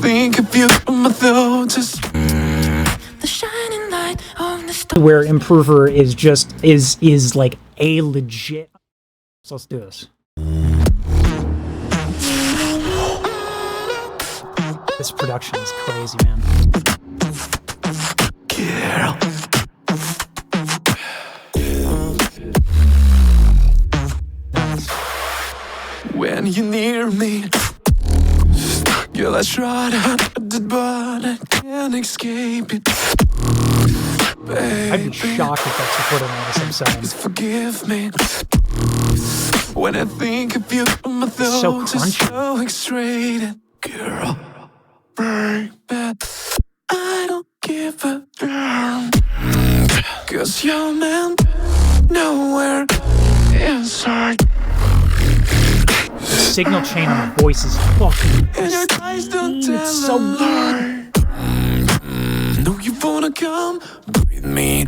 Think of you from my thoughts is the shining light on the star. Where Improver is just is like a legit. So let's do this. This production is crazy, man. Girl. When you're near me, girl, I try to hide it, but I can't escape it. Baby, I'd be shocked if that's recorded on this episode. please forgive me. When I think of you, my So thoughts are crunchy. so X-rated. Girl, baby, I don't give a damn. 'Cause you're meant nowhere inside. The signal chain on the voice is fucking And your eyes don't pristine. tell It's so a lie. No, you wanna come with me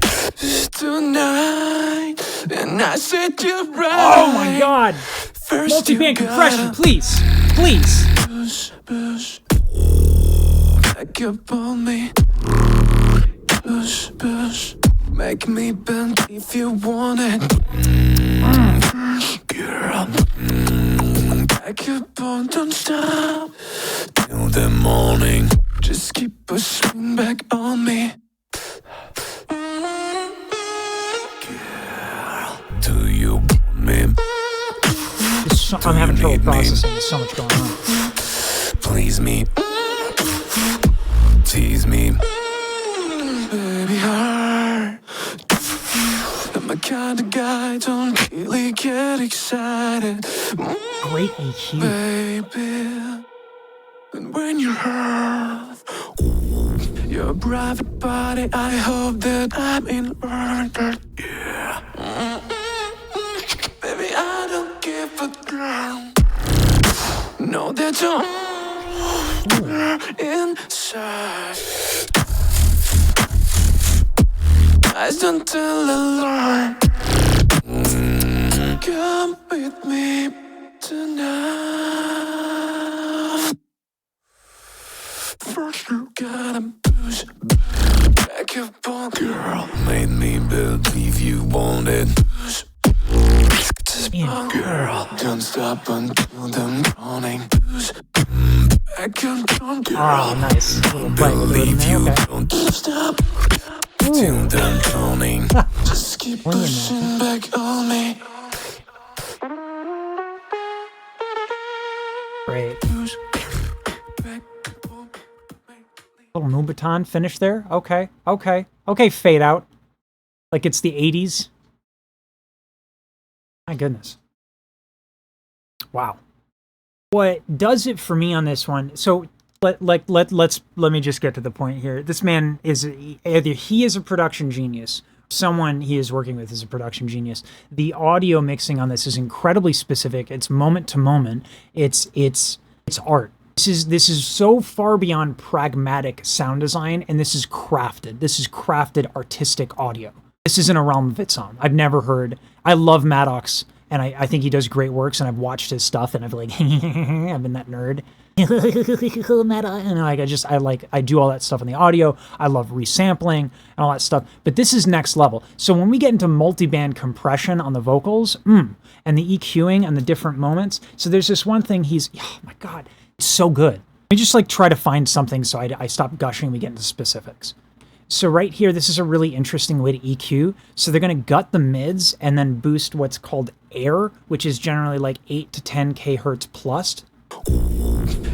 tonight. And I said you're right. Oh my god! First Multi-band you compression, gotta please! Please! push back up on me. Push make me bend if you want it. Girl, back up on, don't stop till the morning. Just keep pushing back on me. Girl, do you want me? I'm having trouble processing. There's so much going on. Please me, tease me, baby heart. I'm a kind of guy, don't really get excited, Great EQ. baby. And when you're hurt, your private body, I hope that I'm in order. Yeah. Baby, I don't give a damn. Know that you're inside. Eyes don't tell a lie. Come with me tonight. First you gotta push back up on. Girl, made me believe you wanted. Damn. Girl, don't stop until the morning. Back up on. Oh, Girl, nice. Little bite with it in believe there. you Okay. don't stop till the morning. Just keep Wait a minute. pushing back on me. Great. Push back on me. Little Moombahton finish there. Okay. Okay. Okay, fade out. Like it's the 80s. My goodness. Wow. What does it for me on this one? So let me just get to the point here. This man is either he is a production genius, someone he is working with is a production genius. The audio mixing on this is incredibly specific. It's moment to moment. It's art. This is so far beyond pragmatic sound design, and this is crafted. This is crafted artistic audio. This isn't a realm of its own. I've never heard. I love Maddox, and I think he does great works, and I've watched his stuff, and I've like, I've been that nerd. And I do all that stuff in the audio. I love resampling and all that stuff. But this is next level. So when we get into multi-band compression on the vocals, and the EQing and the different moments. So there's this one thing oh my God, it's so good. Let me just like try to find something so I stop gushing and we get into specifics. So right here, this is a really interesting way to EQ. So they're going to gut the mids and then boost what's called air, which is generally like 8 to 10 kHz plus.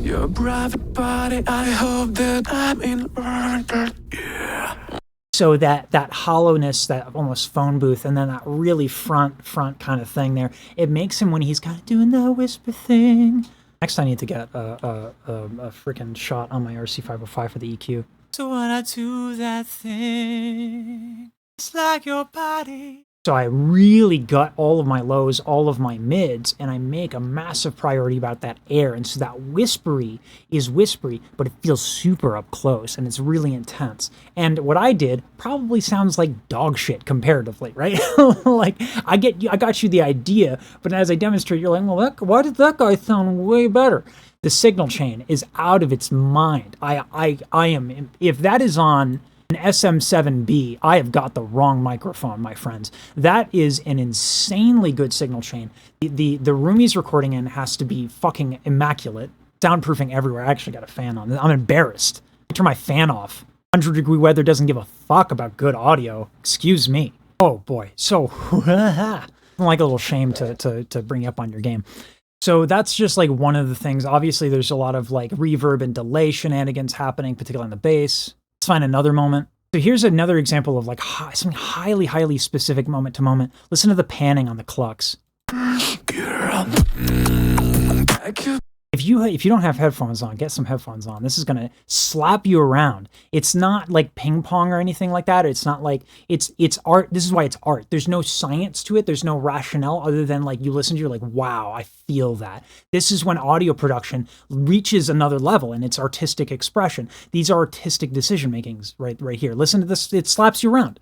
Your private body, I hope that I'm in order. Yeah. So that hollowness, that almost phone booth, and then that really front kind of thing there, it makes him when he's kind of doing the whisper thing. Next, I need to get a freaking shot on my RC505 for the EQ. So when I do that thing, it's like your body. So I really gut all of my lows, all of my mids, and I make a massive priority about that air. And so that whispery is whispery, but it feels super up close, and it's really intense. And what I did probably sounds like dog shit comparatively, right? Like, I got you the idea, but as I demonstrate, you're like, well, why did that guy sound way better? The signal chain is out of its mind. I am, if that is on an SM7B, I have got the wrong microphone, my friends. That is an insanely good signal chain. The room he's recording in has to be fucking immaculate. Soundproofing everywhere. I actually got a fan on. I'm embarrassed. I turn my fan off. 100-degree weather doesn't give a fuck about good audio. Excuse me. Oh boy. So, I'm like a little shame to bring you up on your game. So that's just like one of the things. Obviously, there's a lot of like reverb and delay shenanigans happening, particularly on the bass. Let's find another moment. So here's another example of like something highly specific moment to moment. Listen to the panning on the clucks. If you don't have headphones on, get some headphones on. This is gonna slap you around. It's not like ping pong or anything like that. It's not like it's art. This is why it's art. There's no science to it. There's no rationale other than like you listen to, you're like, wow, I feel that. This is when audio production reaches another level in its artistic expression. These are artistic decision makings right here. Listen to this. It slaps you around.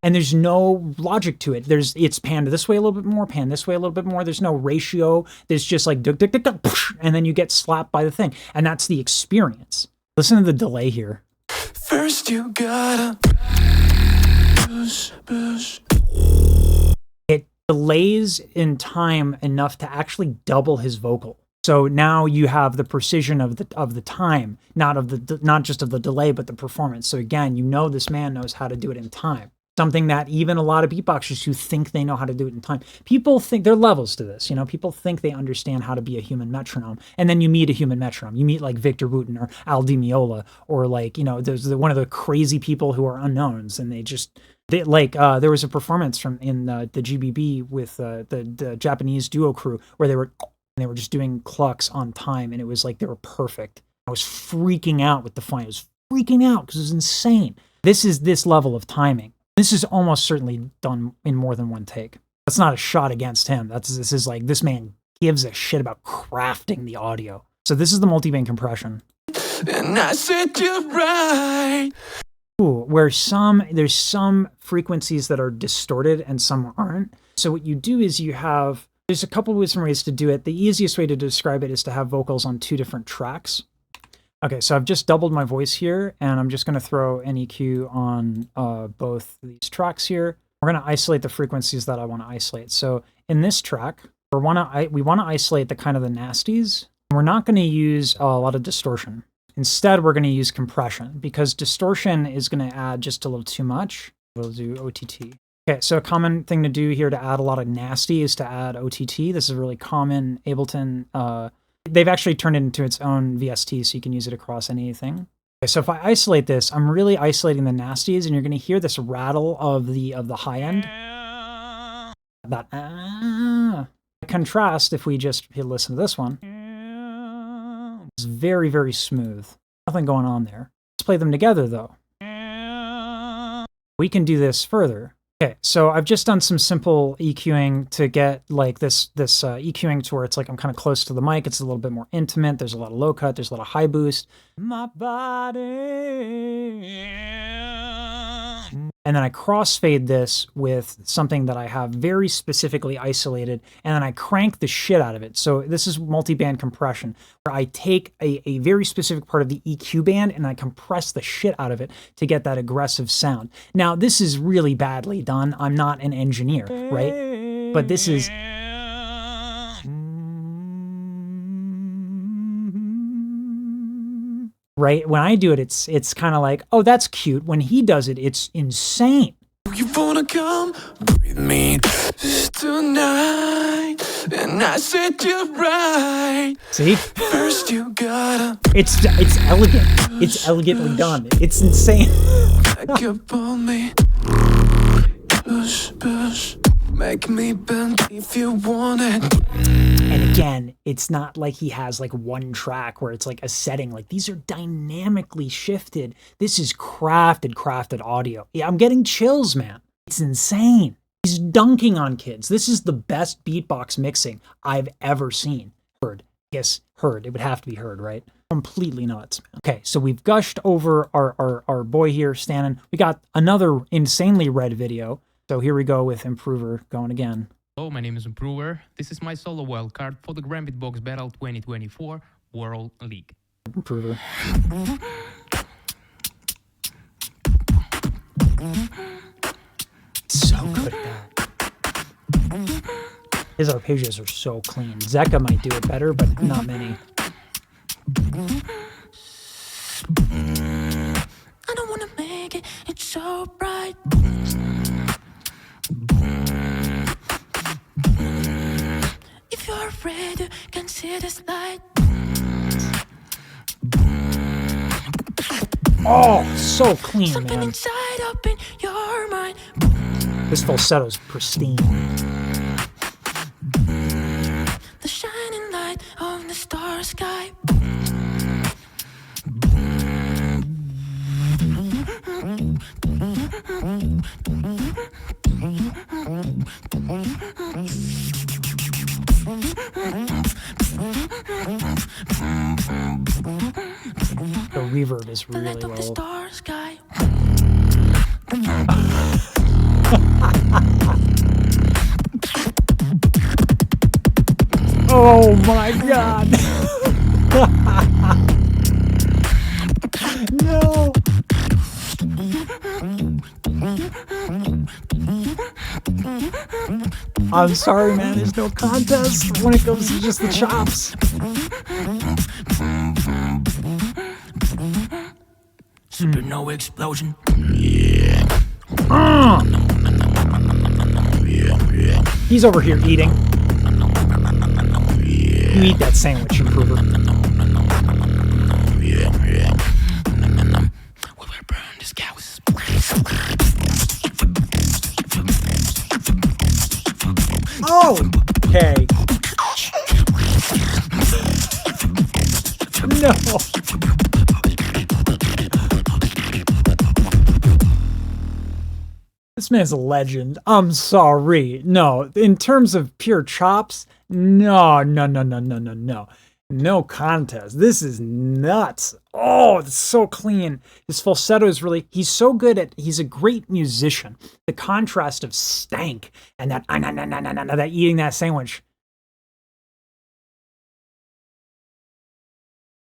And there's no logic to it. It's panned this way a little bit more, panned this way a little bit more. There's no ratio. There's just like duk, duk, duk, duk, and then you get slapped by the thing. And that's the experience. Listen to the delay here. First you gotta push. It delays in time enough to actually double his vocal. So now you have the precision of the time, not just of the delay, but the performance. So again, you know this man knows how to do it in time. Something that even a lot of beatboxers who think they know how to do it in time, people think there are levels to this. You know, people think they understand how to be a human metronome, and then you meet a human metronome. You meet like Victor Wooten or Al Di Meola, or like, you know, there's one of the crazy people who are unknowns, and there was a performance in the GBB with the Japanese duo crew where they were just doing clucks on time, and it was like they were perfect. I was freaking out with the fine. I was freaking out because it was insane. This is this level of timing. This is almost certainly done in more than one take. That's not a shot against him. This is like, this man gives a shit about crafting the audio. So this is the multiband compression. And I said you're right. Ooh, where there's some frequencies that are distorted and some aren't. So what you do is there's a couple of different ways to do it. The easiest way to describe it is to have vocals on two different tracks. Okay, so I've just doubled my voice here, and I'm just going to throw an EQ on both these tracks here. We're going to isolate the frequencies that I want to isolate. So in this track, we want to isolate the kind of the nasties. We're not going to use a lot of distortion. Instead, we're going to use compression, because distortion is going to add just a little too much. We'll do OTT. Okay, so a common thing to do here to add a lot of nasty is to add OTT. This is a really common Ableton. They've actually turned it into its own VST, so you can use it across anything. Okay, so if I isolate this, I'm really isolating the nasties, and you're going to hear this rattle of the high end. That contrast, if we just listen to this one, it's very, very smooth. Nothing going on there. Let's play them together, though. We can do this further. Okay, so I've just done some simple EQing to get like this EQing to where it's like I'm kind of close to the mic. It's a little bit more intimate. There's a lot of low cut. There's a lot of high boost. My body. And then I crossfade this with something that I have very specifically isolated, and then I crank the shit out of it. So this is multi-band compression, where I take a very specific part of the EQ band and I compress the shit out of it to get that aggressive sound. Now, this is really badly done. I'm not an engineer, right? But this is... Right? When I do it, it's kind of like, oh, that's cute. When he does it, it's insane. You wanna come with me tonight? And I said you're right. See? First you gotta... It's elegant. It's elegantly done. It's insane. Back up on me. Push. Make me bend if you want it. And again, it's not like he has like one track where it's like a setting. Like, these are dynamically shifted. This is crafted audio. Yeah, I'm getting chills, man. It's insane. He's dunking on kids. This is the best beatbox mixing I've ever seen. Heard. Yes, heard. It would have to be heard, right? Completely nuts, man. Okay, so we've gushed over our boy here, Stanin. We got another insanely red video. So here we go with Improver going again. Hello, my name is Improver. This is my solo wildcard for the Gambit Box Battle 2024 World League. Improver. So good at that. His arpeggios are so clean. Zeka might do it better, but not many. I don't wanna make it, it's so bright. If you're afraid, you can see this light. Oh, so clean, Something man. inside up in your mind. This falsetto's pristine. The shining light of the star sky. The reverb is The light really of the well. star sky. Oh my god! No! I'm sorry, man. There's no contest when it comes to just the chops. Supernova explosion. He's over here eating. You eat that sandwich, Improver. We will burn this house. Oh! Okay. No! This man's a legend. I'm sorry. No, in terms of pure chops, no. No contest. This is nuts. Oh, it's so clean. His falsetto is really, he's so good at, he's a great musician. The contrast of stank and that, that eating that sandwich.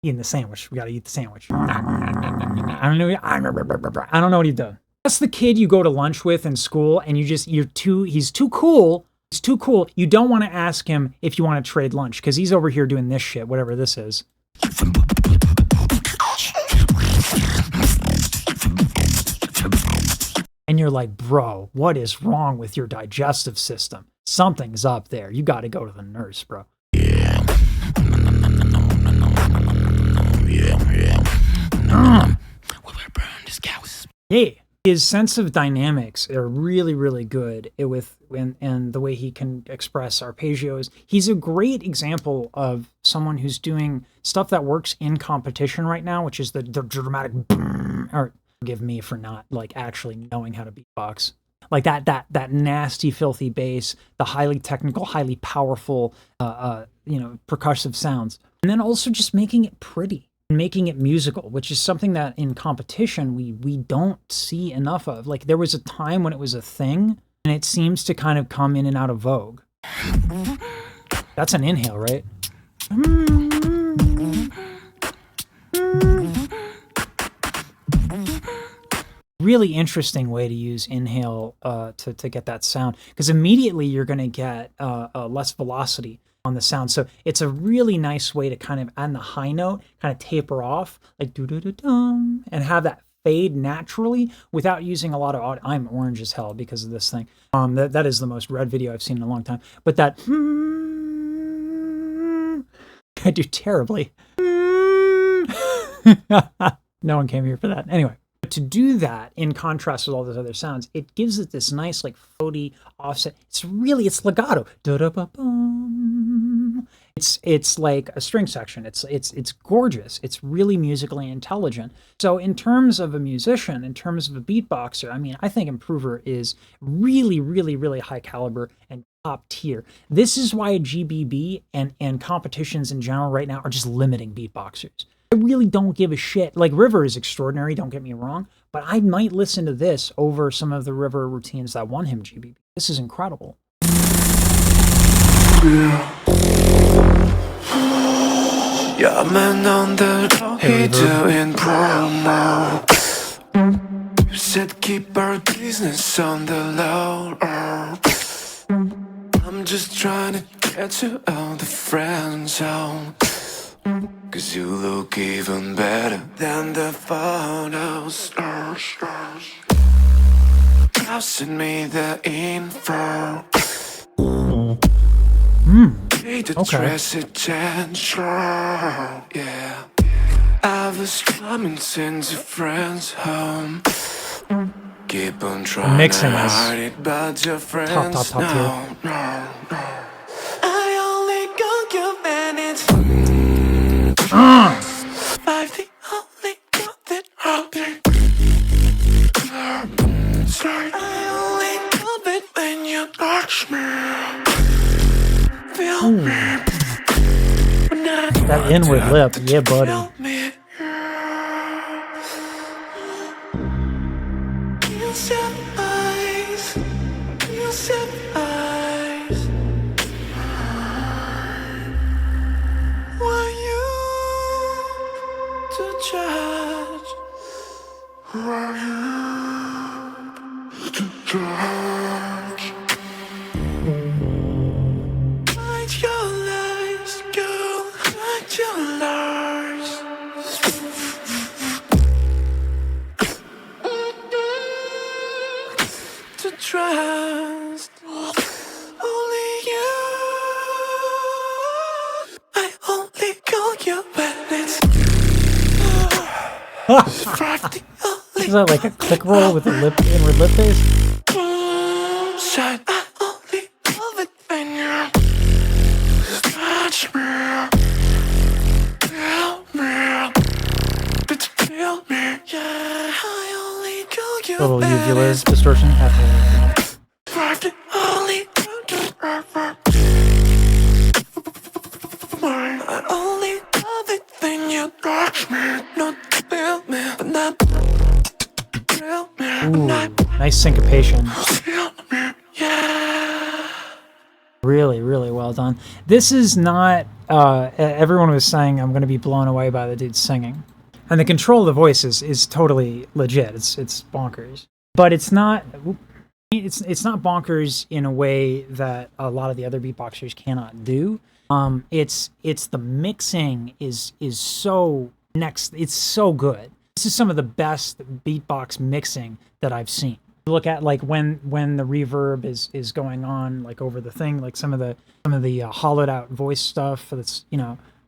Eating the sandwich. We gotta eat the sandwich. I don't know what he done. That's the kid you go to lunch with in school and he's too cool. He's too cool. You don't want to ask him if you want to trade lunch because he's over here doing this shit, whatever this is. And you're like, bro, what is wrong with your digestive system? Something's up there. You got to go to the nurse, bro. Yeah. His sense of dynamics are really, really good and the way he can express arpeggios. He's a great example of someone who's doing stuff that works in competition right now, which is the dramatic or forgive me for not like actually knowing how to beatbox. Like that nasty, filthy bass, the highly technical, highly powerful, percussive sounds. And then also just making it pretty. Making it musical, which is something that in competition we don't see enough of. Like there was a time when it was a thing and it seems to kind of come in and out of vogue. That's an inhale, right? Really interesting way to use inhale to get that sound, because immediately you're going to get less velocity on the sound. So it's a really nice way to kind of, on the high note, kind of taper off, like do-do-do-dum, and have that fade naturally without using a lot of audio. I'm orange as hell because of this thing. That is the most read video I've seen in a long time. But that I do terribly. No one came here for that. Anyway. To do that, in contrast with all those other sounds, it gives it this nice, like, floaty offset. It's legato. It's like a string section. It's gorgeous. It's really musically intelligent. So in terms of a musician, in terms of a beatboxer, I mean, I think Improver is really, really, really high caliber and top tier. This is why GBB and competitions in general right now are just limiting beatboxers. I really don't give a shit. Like, River is extraordinary, don't get me wrong, but I might listen to this over some of the River routines that won him GBB. This is incredible. Yeah, man on the road, he doing promo. You said keep our business on the low. I'm just trying to get you out the friend zone. Cause you look even better than the photos. Now send me the info. Okay. Dress attention, yeah. I was coming since your friend's home. Keep on trying mixing to is hide it, but your friends top tier. no. I only got you when it's five, the only girl that I'll be. Sorry, I only love it when you touch me. Feel me. That inward lip, yeah, buddy. Trust only you. I only call you when it's Is that like a click roll with a inward lip phase? Shine. I only love it when you touch me. Feel me. Bitch, feel me. Yeah, I only call you Little when uvular it's distortion. I only love it when you touch me, not feel me, but not feel me. Ooh, nice syncopation. Feel me, yeah. Really, really well done. This is not. Everyone was saying I'm going to be blown away by the dude singing, and the control of the voice is totally legit. It's bonkers, but it's not. It's not bonkers in a way that a lot of the other beatboxers cannot do. It's the mixing is so next. It's so good. This is some of the best beatbox mixing that I've seen. Look at like when the reverb is going on like over the thing, like some of the hollowed out voice stuff. That's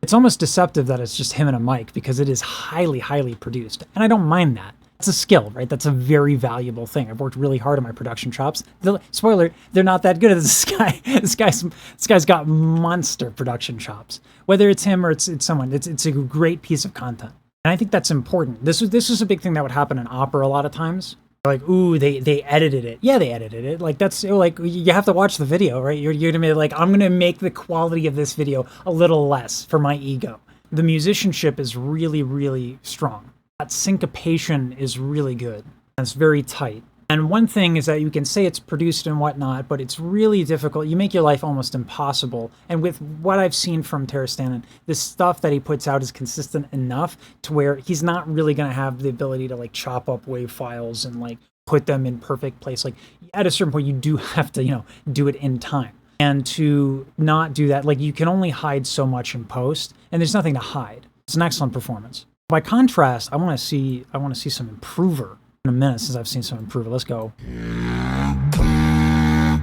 it's almost deceptive that it's just him and a mic because it is highly produced, and I don't mind that. It's a skill, right? That's a very valuable thing. I've worked really hard on my production chops. Spoiler, they're not that good at this guy. This guy's got monster production chops. Whether it's him or it's someone, it's a great piece of content. And I think that's important. This was a big thing that would happen in opera a lot of times. Like, ooh, they edited it. Yeah, they edited it. Like that's like you have to watch the video, right? You're gonna be like, I'm gonna make the quality of this video a little less for my ego. The musicianship is really, really strong. That syncopation is really good. And it's very tight. And one thing is that you can say it's produced and whatnot, but it's really difficult. You make your life almost impossible. And with what I've seen from Stanin, the stuff that he puts out is consistent enough to where he's not really going to have the ability to like chop up wave files and like put them in perfect place. Like at a certain point, you do have to, do it in time. And to not do that, like you can only hide so much in post, and there's nothing to hide. It's an excellent performance. By contrast, I want to see some improver in a minute since I've seen some improver. Let's go.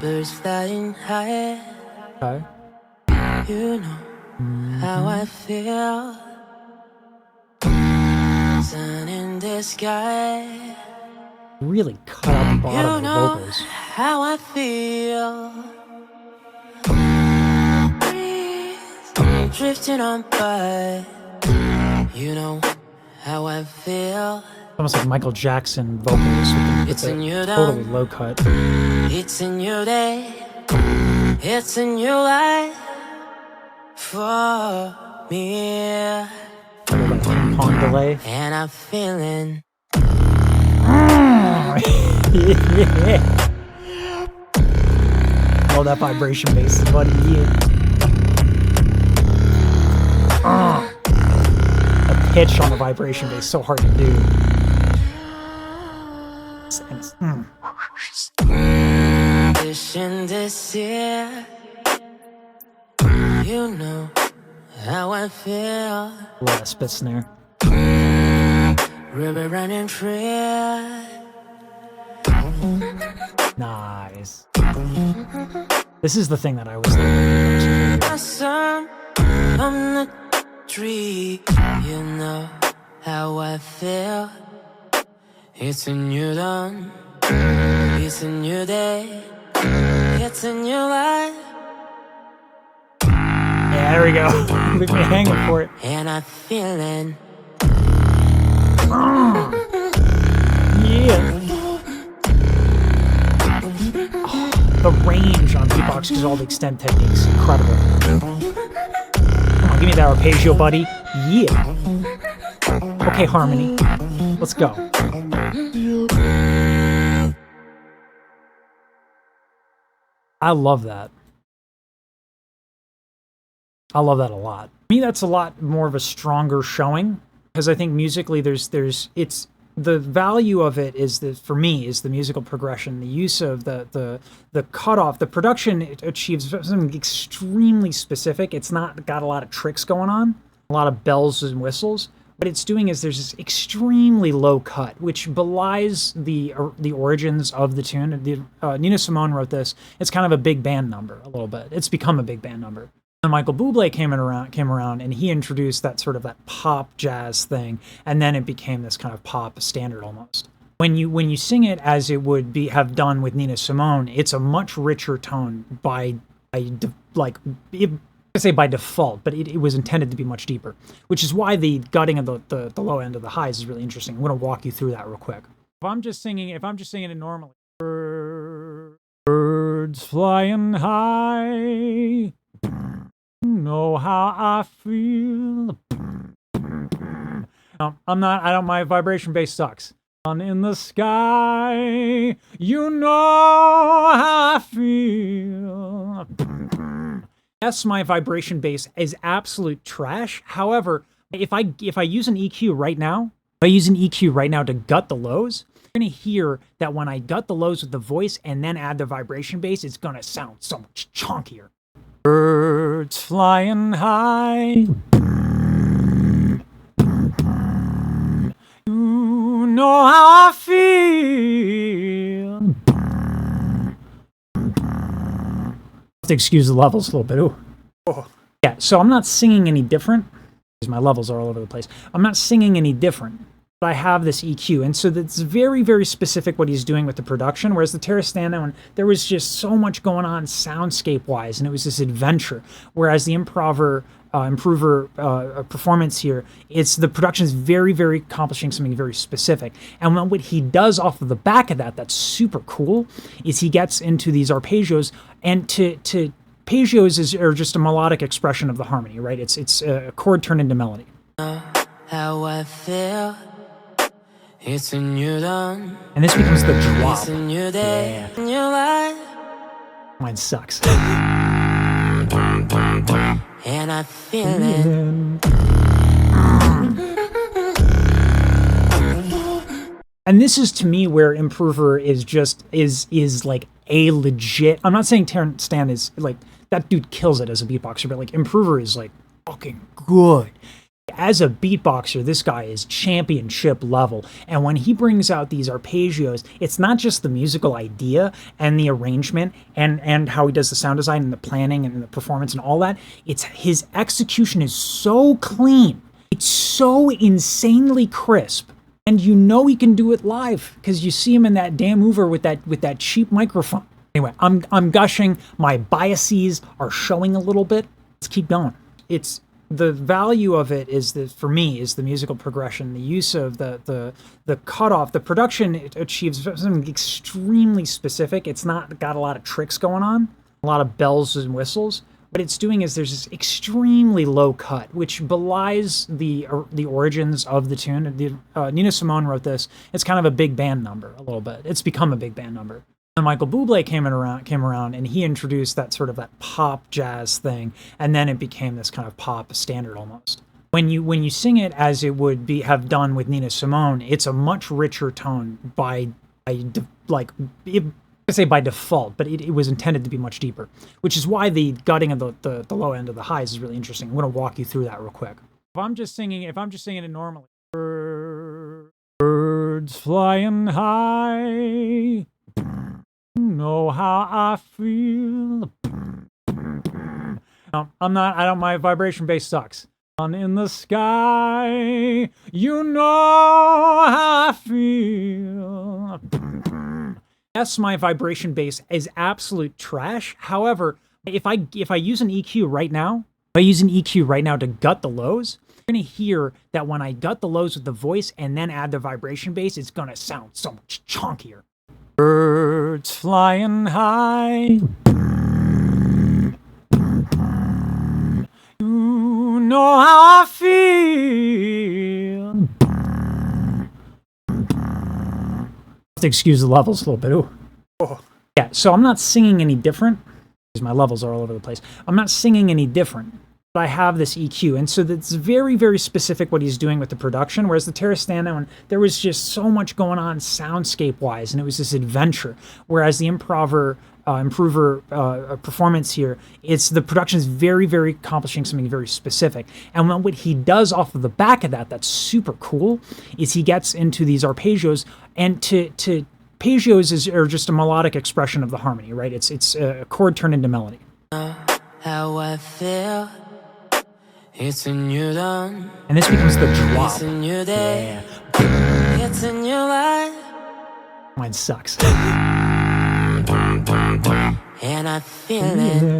Birds flying high. Okay. You know how I feel. Sun in the sky. Really cut out the bottom of the vocals. How I feel. Breeze drifting on by. You know how I feel. Almost like Michael Jackson vocals with a totally low cut. It's a new day. It's a new life for me. Pong delay. And I'm feeling. Yeah. Oh, that vibration bass, buddy. Yeah. The pitch on the vibration bass is so hard to do. This year, you know how I feel. A lot of spit snare. River running free. Nice. This is the thing that I was thinking. Sun on the tree, you know how I feel. It's a new dawn, it's a new day, it's a new life. Yeah, there we go. Leave me hanging for it. And I'm feeling. Yeah. The range on beatbox because all the extend techniques, incredible. Come on, give me that arpeggio, buddy. Yeah. Okay, harmony. Let's go. I love that. I love that a lot. To me, that's a lot more of a stronger showing because I think musically it's the value of it is that for me is the musical progression, the use of the cutoff, the production. It achieves something extremely specific. It's not got a lot of tricks going on, a lot of bells and whistles. What it's doing is there's this extremely low cut, which belies the origins of the tune. Nina Simone wrote this. It's kind of a big band number a little bit. It's become a big band number. And Michael Bublé came around, and he introduced that sort of that pop jazz thing, and then it became this kind of pop standard almost. When you sing it as it would have done with Nina Simone, it's a much richer tone by default, but it was intended to be much deeper, which is why the gutting of the low end of the highs is really interesting. I'm going to walk you through that real quick. If I'm just singing it normally, birds flying high. Know how I feel. No, my vibration bass sucks. On in the sky, you know how I feel. Yes, my vibration bass is absolute trash. However, if I use an EQ right now, to gut the lows, you're going to hear that when I gut the lows with the voice and then add the vibration bass, it's going to sound so much chunkier. Birds flying high. You know how I feel. Have to excuse the levels a little bit. Ooh. Oh. Yeah, so I'm not singing any different because my levels are all over the place. I'm not singing any different. But I have this EQ, and so that's very, very specific what he's doing with the production, whereas the Terra Stanin, there was just so much going on soundscape-wise, and it was this adventure, whereas the improver performance here, the production is very, very accomplishing something very specific. And what he does off of the back of that that's super cool is he gets into these arpeggios, and arpeggios are just a melodic expression of the harmony, right? It's a chord turned into melody. How I feel. It's a new dawn. And this becomes the drop. It's a new day. Yeah. New life. Mine sucks. And I feel it. And this is to me where Improver is like a legit. I'm not saying Terran Stan is like that dude kills it as a beatboxer, but like Improver is like fucking good. As a beatboxer, this guy is championship level. And when he brings out these arpeggios, it's not just the musical idea and the arrangement and how he does the sound design and the planning and the performance and all that. It's his execution is so clean. It's so insanely crisp. And you know he can do it live because you see him in that damn Hoover with that cheap microphone. Anyway, I'm gushing. My biases are showing a little bit. Let's keep going. The value of it is that for me is the musical progression, the use of the cutoff, the production. It achieves something extremely specific. It's not got a lot of tricks going on, a lot of bells and whistles. What it's doing is there's this extremely low cut, which belies the origins of the tune. Nina Simone wrote this. It's kind of a big band number a little bit. It's become a big band number. And Michael Bublé came around, and he introduced that sort of that pop jazz thing, and then it became this kind of pop standard almost. When you sing it as it would have done with Nina Simone, it's a much richer tone by default, but it was intended to be much deeper, which is why the gutting of the low end of the highs is really interesting. I'm going to walk you through that real quick. If I'm just singing it normally, birds flying high, know how I feel. No, my vibration bass sucks. On in the sky, you know how I feel. Yes, my vibration bass is absolute trash. However, if I use an EQ right now, to gut the lows, you're gonna hear that when I gut the lows with the voice and then add the vibration bass, it's gonna sound so much chunkier. Birds flying high. You know how I feel. Excuse the levels a little bit. Ooh. Oh. Yeah, so I'm not singing any different, because my levels are all over the place. I'm not singing any different, but I have this EQ, and so that's very, very specific what he's doing with the production, whereas the Terra Stanin one, there was just so much going on soundscape-wise, and it was this adventure, whereas the improver performance here, the production is very, very accomplishing something very specific. And what he does off of the back of that's super cool, is he gets into these arpeggios, and arpeggios are just a melodic expression of the harmony, right? It's a chord turned into melody. How I feel, it's a new dawn. And this becomes the drop. It's a new day. Yeah. It's a new life. Mine sucks. And I feel it.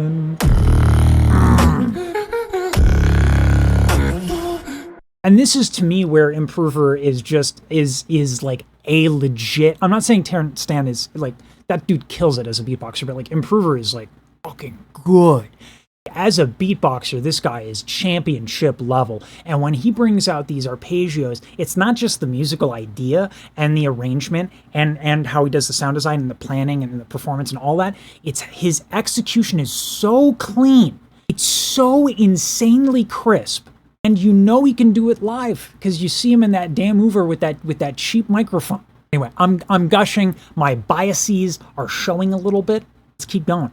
And this is to me where Improver is like a legit. I'm not saying Terrence Stan is like that dude kills it as a beatboxer, but like Improver is like fucking good. As a beatboxer, this guy is championship level. And when he brings out these arpeggios, it's not just the musical idea and the arrangement and how he does the sound design and the planning and the performance and all that. It's his execution is so clean. It's so insanely crisp. And you know he can do it live because you see him in that damn Hoover with that cheap microphone. Anyway, I'm gushing. My biases are showing a little bit. Let's keep going.